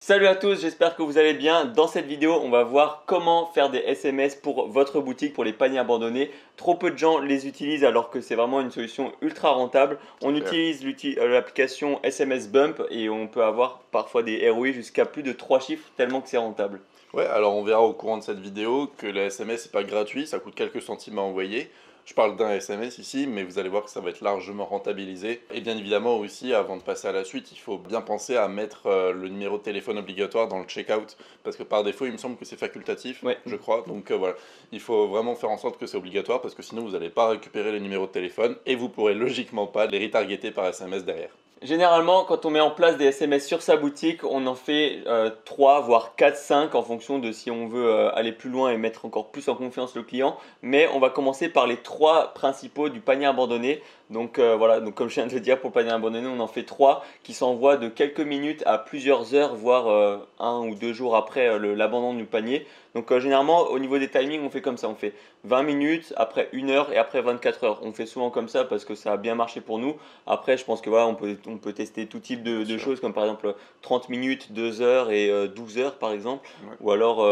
Salut à tous, j'espère que vous allez bien. Dans cette vidéo, on va voir comment faire des SMS pour votre boutique, pour les paniers abandonnés. Trop peu de gens les utilisent alors que c'est vraiment une solution ultra rentable. On utilise l'application SMS Bump et on peut avoir parfois des ROI jusqu'à plus de 3 chiffres tellement que c'est rentable. Ouais, alors on verra au courant de cette vidéo que le SMS n'est pas gratuit, ça coûte quelques centimes à envoyer. Je parle d'un SMS ici, mais vous allez voir que ça va être largement rentabilisé. Et bien évidemment aussi, avant de passer à la suite, il faut bien penser à mettre le numéro de téléphone obligatoire dans le checkout, parce que par défaut, il me semble que c'est facultatif, Ouais. je crois. Donc voilà, il faut vraiment faire en sorte que c'est obligatoire, parce que sinon vous n'allez pas récupérer les numéros de téléphone, et vous pourrez logiquement pas les retargeter par SMS derrière. Généralement, quand on met en place des SMS sur sa boutique, on en fait 3 voire 4, 5 en fonction de si on veut aller plus loin et mettre encore plus en confiance le client. Mais on va commencer par les 3 principaux du panier abandonné. Donc voilà, donc comme je viens de le dire, pour le panier abandonné, on en fait 3 qui s'envoient de quelques minutes à plusieurs heures, voire 1 ou 2 jours après l'abandon du panier. Donc généralement, au niveau des timings, on fait comme ça. On fait 20 minutes, après 1 heure et après 24 heures. On fait souvent comme ça parce que ça a bien marché pour nous. Après, je pense que voilà, on peut tester tout type de choses, comme par exemple 30 minutes, 2 heures et 12 heures par exemple. Ouais. Ou alors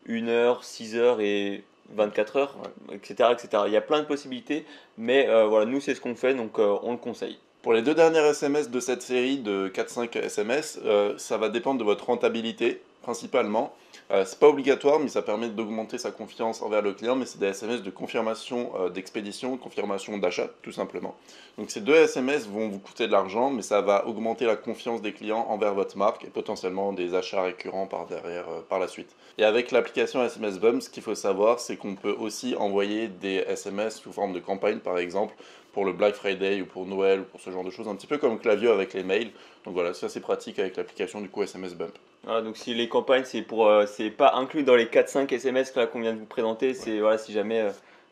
1 heure, 6 heures et 24 heures, Ouais. etc., etc. Il y a plein de possibilités, mais voilà, nous c'est ce qu'on fait, donc on le conseille. Pour les 2 dernières SMS de cette série de 4-5 SMS, ça va dépendre de votre rentabilité, principalement. C'est pas obligatoire, mais ça permet d'augmenter sa confiance envers le client, mais c'est des SMS de confirmation d'expédition, confirmation d'achat, tout simplement. Donc ces 2 SMS vont vous coûter de l'argent, mais ça va augmenter la confiance des clients envers votre marque et potentiellement des achats récurrents par derrière, par la suite. Et avec l'application SMS Bump, ce qu'il faut savoir, c'est qu'on peut aussi envoyer des SMS sous forme de campagne, par exemple, pour le Black Friday ou pour Noël ou pour ce genre de choses, un petit peu comme Klaviyo avec les mails. Donc voilà, ça c'est pratique avec l'application du coup SMS Bump. Voilà, donc si les campagnes, c'est pas inclus dans les 4-5 SMS là qu'on vient de vous présenter, c'est voilà, si jamais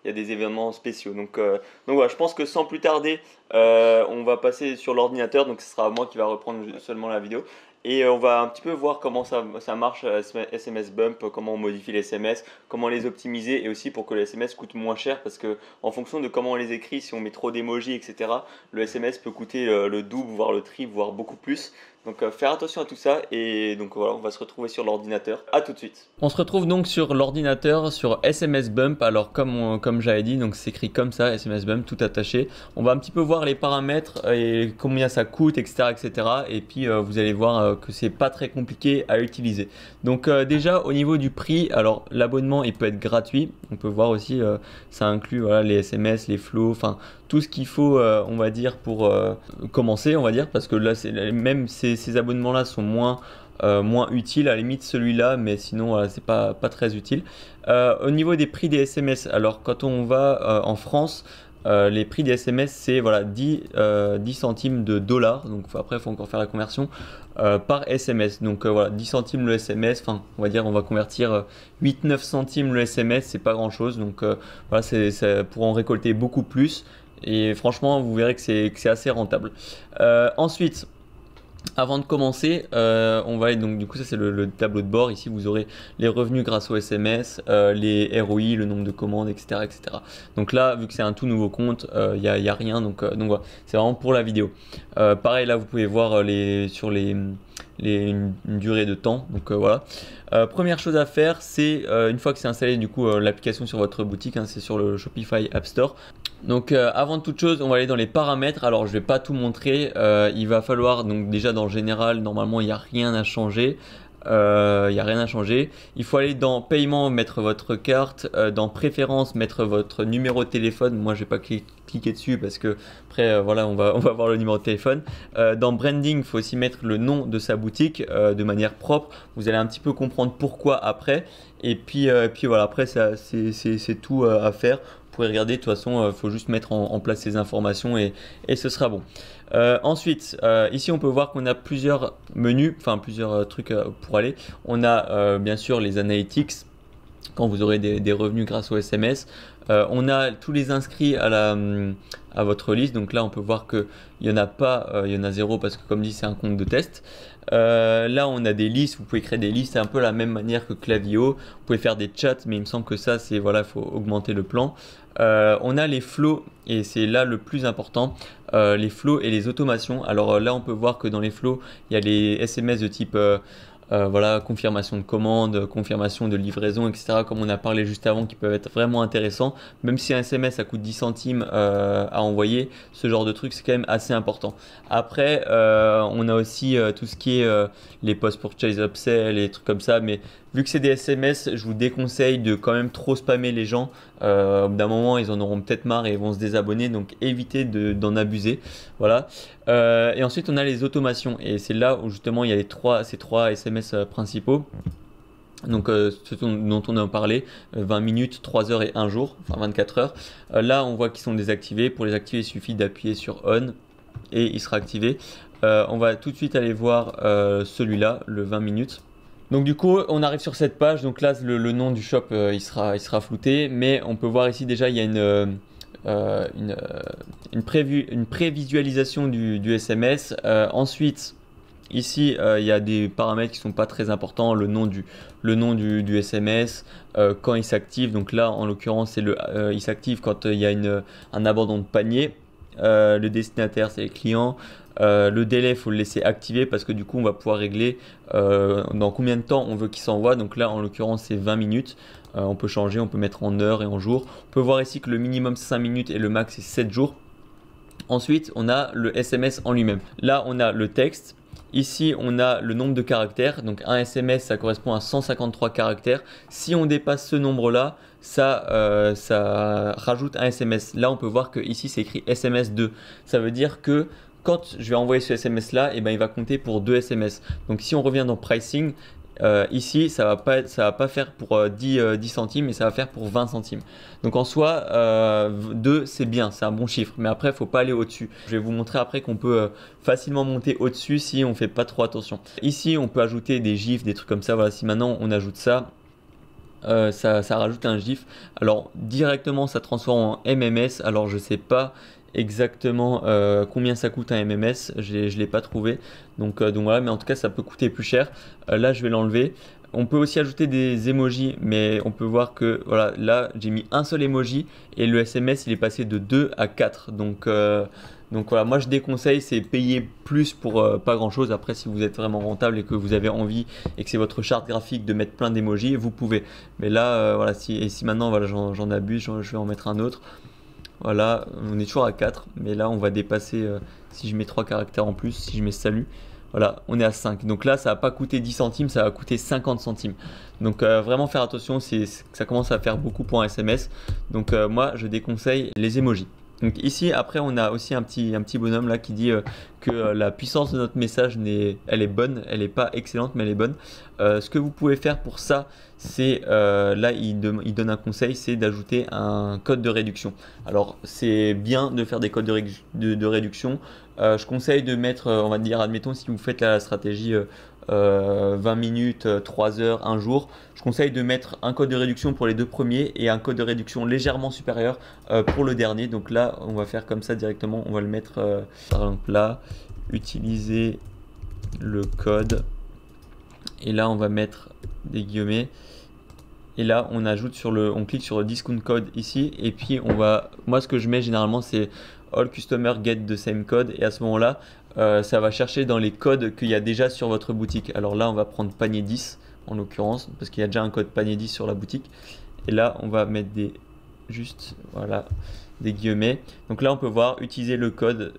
il y a des événements spéciaux. Donc voilà, je pense que sans plus tarder, on va passer sur l'ordinateur, donc ce sera moi qui va reprendre seulement la vidéo. Et on va un petit peu voir comment ça marche, SMS Bump, comment on modifie les SMS, comment les optimiser et aussi pour que les SMS coûtent moins cher parce que en fonction de comment on les écrit, si on met trop d'émojis, etc., le SMS peut coûter le double, voire le triple, voire beaucoup plus. Donc faire attention à tout ça et donc voilà, on va se retrouver sur l'ordinateur. À tout de suite. On se retrouve donc sur l'ordinateur sur SMS Bump. Alors comme j'avais dit, donc c'est écrit comme ça, SMS Bump, tout attaché. On va un petit peu voir les paramètres et combien ça coûte, etc., etc. Et puis vous allez voir que c'est pas très compliqué à utiliser. Donc déjà au niveau du prix, alors l'abonnement il peut être gratuit. On peut voir aussi ça inclut voilà, les SMS, les flows, enfin tout ce qu'il faut, on va dire, pour commencer, on va dire, parce que là, même ces abonnements-là sont moins utiles, à la limite celui-là, mais sinon, voilà, c'est pas très utile. Au niveau des prix des SMS, alors quand on va en France, les prix des SMS, c'est voilà, 10 centimes de dollars, donc après, il faut encore faire la conversion, par SMS. Donc voilà, 10 centimes le SMS, enfin, on va dire, on va convertir 8-9 centimes le SMS, c'est pas grand-chose, donc voilà, ça pour en récolter beaucoup plus. Et franchement, vous verrez que c'est assez rentable. Ensuite, avant de commencer, on va aller donc du coup ça c'est le tableau de bord. Ici vous aurez les revenus grâce au SMS, les ROI, le nombre de commandes, etc., etc. Donc là vu que c'est un tout nouveau compte, il y a rien donc voilà, c'est vraiment pour la vidéo. Pareil là vous pouvez voir une durée de temps. Donc voilà. Première chose à faire, c'est une fois que c'est installé du coup l'application sur votre boutique, hein, c'est sur le Shopify App Store. Donc avant toute chose, on va aller dans les paramètres. Alors je vais pas tout montrer. Il va falloir donc déjà dans le général, normalement il n'y a rien à changer. Il faut aller dans paiement, mettre votre carte, dans préférences, mettre votre numéro de téléphone. Moi je vais pas cliquer dessus parce que après voilà on va voir le numéro de téléphone. Dans branding, il faut aussi mettre le nom de sa boutique de manière propre. Vous allez un petit peu comprendre pourquoi après. Et puis voilà, après c'est tout à faire. Vous pouvez regarder, de toute façon il faut juste mettre en place ces informations et ce sera bon. Ensuite, ici on peut voir qu'on a plusieurs menus, enfin plusieurs trucs pour aller. On a bien sûr les analytics quand vous aurez des revenus grâce au SMS. On a tous les inscrits à votre liste. Donc là on peut voir qu'il n'y en a pas, il y en a 0 parce que comme dit c'est un compte de test. Là on a des listes, vous pouvez créer des listes un peu la même manière que Klaviyo. Vous pouvez faire des chats, mais il me semble que ça c'est voilà, il faut augmenter le plan. On a les flows et c'est là le plus important, les flows et les automations. Alors là on peut voir que dans les flows il y a les SMS de type voilà, confirmation de commande, confirmation de livraison, etc. Comme on a parlé juste avant, qui peuvent être vraiment intéressants. Même si un SMS ça coûte 10 centimes à envoyer, ce genre de truc c'est quand même assez important. Après, on a aussi tout ce qui est les post-purchase upsell et des trucs comme ça, mais vu que c'est des SMS, je vous déconseille de quand même trop spammer les gens. Au bout d'un moment, ils en auront peut-être marre et ils vont se désabonner, donc évitez d'en abuser. Voilà. Et ensuite, on a les automations, et c'est là où justement il y a ces trois SMS principaux. Donc, ce dont on a parlé, 20 minutes, 3 heures et 1 jour, enfin 24 heures. Là, on voit qu'ils sont désactivés. Pour les activer, il suffit d'appuyer sur On et il sera activé. On va tout de suite aller voir celui-là, le 20 minutes. Donc du coup, on arrive sur cette page. Donc là, le nom du shop, il sera flouté, mais on peut voir ici déjà, il y a une prévisualisation du SMS. Ensuite, ici, il y a des paramètres qui sont pas très importants. Le nom du SMS, quand il s'active. Donc là, en l'occurrence, il s'active quand il y a un abandon de panier. Le destinataire, c'est les clients. Le délai, il faut le laisser activer parce que du coup, on va pouvoir régler dans combien de temps on veut qu'il s'envoie. Donc là, en l'occurrence, c'est 20 minutes. On peut changer, on peut mettre en heures et en jours. On peut voir ici que le minimum, c'est 5 minutes et le max, c'est 7 jours. Ensuite, on a le SMS en lui-même. Là, on a le texte. Ici, on a le nombre de caractères. Donc, un SMS, ça correspond à 153 caractères. Si on dépasse ce nombre-là, ça rajoute un SMS. Là, on peut voir que ici, c'est écrit SMS 2. Ça veut dire que quand je vais envoyer ce SMS-là, eh ben, il va compter pour 2 SMS. Donc, si on revient dans Pricing, ici, ça va pas faire pour 10 centimes, mais ça va faire pour 20 centimes. Donc en soi, 2 c'est bien, c'est un bon chiffre, mais après il ne faut pas aller au-dessus. Je vais vous montrer après qu'on peut facilement monter au-dessus si on ne fait pas trop attention. Ici, on peut ajouter des gifs, des trucs comme ça. Voilà, si maintenant on ajoute ça, ça rajoute un gif. Alors directement, ça transforme en MMS. Alors je sais pas exactement combien ça coûte un MMS, je l'ai pas trouvé, donc voilà, mais en tout cas ça peut coûter plus cher. Là je vais l'enlever. On peut aussi ajouter des emojis, mais on peut voir que voilà, là j'ai mis un seul emoji et le SMS il est passé de 2 à 4, donc voilà, moi je déconseille, c'est payer plus pour pas grand chose. Après, si vous êtes vraiment rentable et que vous avez envie et que c'est votre charte graphique de mettre plein d'emojis, vous pouvez. Mais là, voilà, si maintenant voilà, j'en abuse, je vais en mettre un autre. Voilà, on est toujours à 4, mais là on va dépasser, si je mets 3 caractères en plus, si je mets salut, voilà, on est à 5. Donc là, ça va pas coûter 10 centimes, ça va coûter 50 centimes. Donc vraiment faire attention, ça commence à faire beaucoup pour un SMS. Donc moi, je déconseille les emojis. Donc ici, après, on a aussi un petit bonhomme là qui dit que la puissance de notre message, elle est bonne, elle n'est pas excellente, mais elle est bonne. Ce que vous pouvez faire pour ça, c'est, là, il donne un conseil, c'est d'ajouter un code de réduction. Alors, c'est bien de faire des codes de réduction. Je conseille de mettre, on va dire, admettons, si vous faites la stratégie 20 minutes, 3 heures, 1 jour, je conseille de mettre un code de réduction pour les 2 premiers et un code de réduction légèrement supérieur pour le dernier. Donc là, on va faire comme ça directement, on va le mettre par exemple là, utiliser le code, et là on va mettre des guillemets. Et là, on clique sur le discount code ici, et puis moi ce que je mets généralement c'est all customers get the same code, et à ce moment-là, ça va chercher dans les codes qu'il y a déjà sur votre boutique. Alors là, on va prendre panier 10 en l'occurrence, parce qu'il y a déjà un code panier 10 sur la boutique. Et là, on va mettre voilà, des guillemets. Donc là, on peut voir utiliser le code,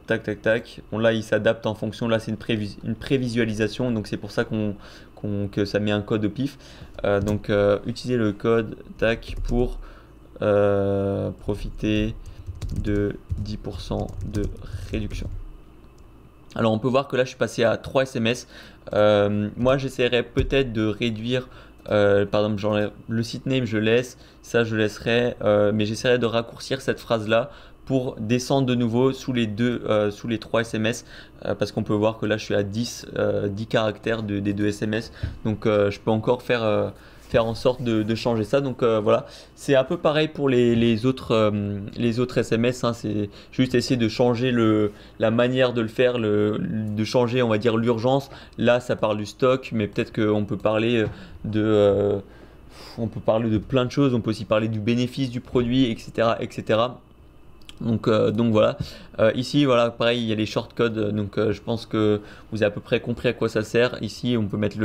tac, tac, tac. Bon, là, il s'adapte en fonction. Là, c'est une prévisualisation, donc c'est pour ça que ça met un code au pif. Donc, utiliser le code, tac, pour profiter de 10% de réduction. Alors on peut voir que là je suis passé à 3 SMS. Moi j'essaierai peut-être de réduire, par exemple genre, le site name je laisse, ça je laisserai, mais j'essaierai de raccourcir cette phrase là pour descendre de nouveau sous les 3 SMS, parce qu'on peut voir que là je suis à 10 caractères des 2 SMS, donc je peux encore faire en sorte de changer ça. Donc voilà, c'est un peu pareil pour les autres SMS, hein. C'est juste essayer de changer la manière de le faire, de changer, on va dire, l'urgence. Là ça parle du stock, mais peut-être qu'on peut parler de plein de choses. On peut aussi parler du bénéfice du produit, etc., etc. Donc voilà, ici voilà pareil il y a les shortcodes, donc je pense que vous avez à peu près compris à quoi ça sert. Ici on peut mettre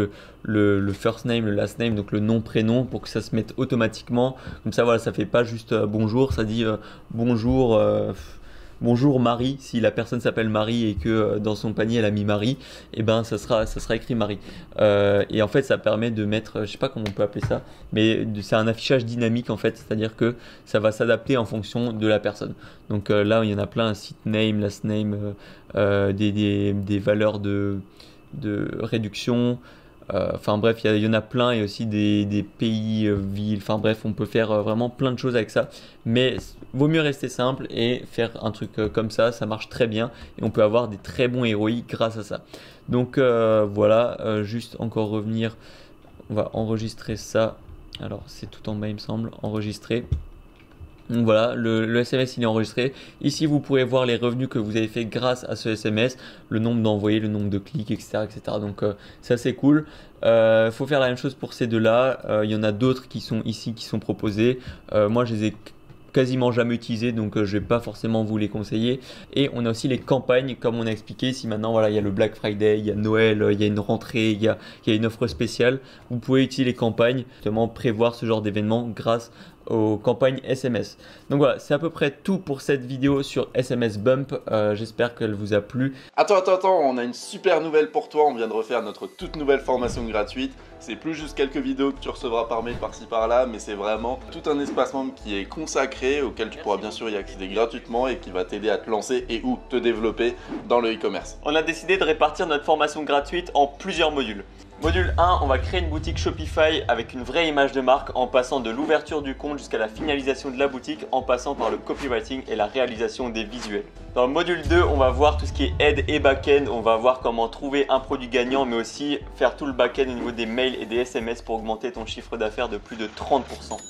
le first name, le last name, donc le nom prénom pour que ça se mette automatiquement. Comme ça voilà, ça fait pas juste bonjour, ça dit bonjour. Bonjour Marie, si la personne s'appelle Marie et que dans son panier elle a mis Marie, et ben ça sera écrit Marie. Et en fait ça permet de mettre, je sais pas comment on peut appeler ça, mais c'est un affichage dynamique en fait, c'est-à-dire que ça va s'adapter en fonction de la personne. Donc là il y en a plein, site name, last name, des valeurs de réduction. Enfin bref, il y en a plein et aussi des pays, villes, enfin bref, on peut faire vraiment plein de choses avec ça. Mais vaut mieux rester simple et faire un truc comme ça marche très bien et on peut avoir des très bons héroïques grâce à ça. Donc voilà, juste encore revenir, on va enregistrer ça. Alors c'est tout en bas il me semble, enregistrer. Donc voilà, le SMS il est enregistré. Ici vous pourrez voir les revenus que vous avez fait grâce à ce SMS, le nombre d'envoyés, le nombre de clics, etc. etc. Donc ça c'est cool. Faut faire la même chose pour ces deux-là. Il y en a d'autres qui sont ici, qui sont proposés. Moi je les ai quasiment jamais utilisés, donc je vais pas forcément vous les conseiller. Et on a aussi les campagnes, comme on a expliqué. Si maintenant voilà, il y a le Black Friday, il y a Noël, il y a une rentrée, il y a une offre spéciale, vous pouvez utiliser les campagnes, justement prévoir ce genre d'événement grâce aux campagnes SMS. Donc voilà, c'est à peu près tout pour cette vidéo sur SMS Bump. J'espère qu'elle vous a plu. Attends, on a une super nouvelle pour toi. On vient de refaire notre toute nouvelle formation gratuite. C'est plus juste quelques vidéos que tu recevras par mail par-ci par-là, mais c'est vraiment tout un espace membre qui est consacré, auquel tu pourras bien sûr y accéder gratuitement et qui va t'aider à te lancer et ou te développer dans le e-commerce. On a décidé de répartir notre formation gratuite en plusieurs modules. Module 1, on va créer une boutique Shopify avec une vraie image de marque en passant de l'ouverture du compte jusqu'à la finalisation de la boutique en passant par le copywriting et la réalisation des visuels. Dans le module 2, on va voir tout ce qui est aide et back-end. On va voir comment trouver un produit gagnant mais aussi faire tout le back-end au niveau des mails et des SMS pour augmenter ton chiffre d'affaires de plus de 30%.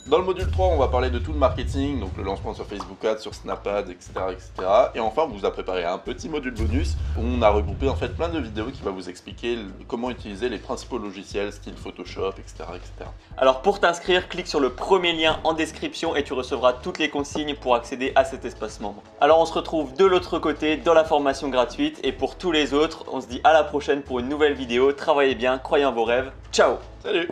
Dans le module 3, on va parler de tout le marketing, donc le lancement sur Facebook Ads, sur Snap Ads, etc. etc. Et enfin, on vous a préparé un petit module bonus où on a regroupé en fait plein de vidéos qui va vous expliquer comment utiliser les principaux logiciels, style Photoshop, etc. etc. Alors pour t'inscrire, clique sur le premier lien en description et tu recevras toutes les consignes pour accéder à cet espace membre. Alors on se retrouve de l'autre côté dans la formation gratuite et pour tous les autres, on se dit à la prochaine pour une nouvelle vidéo. Travaillez bien, croyez en vos rêves. Ciao! Salut!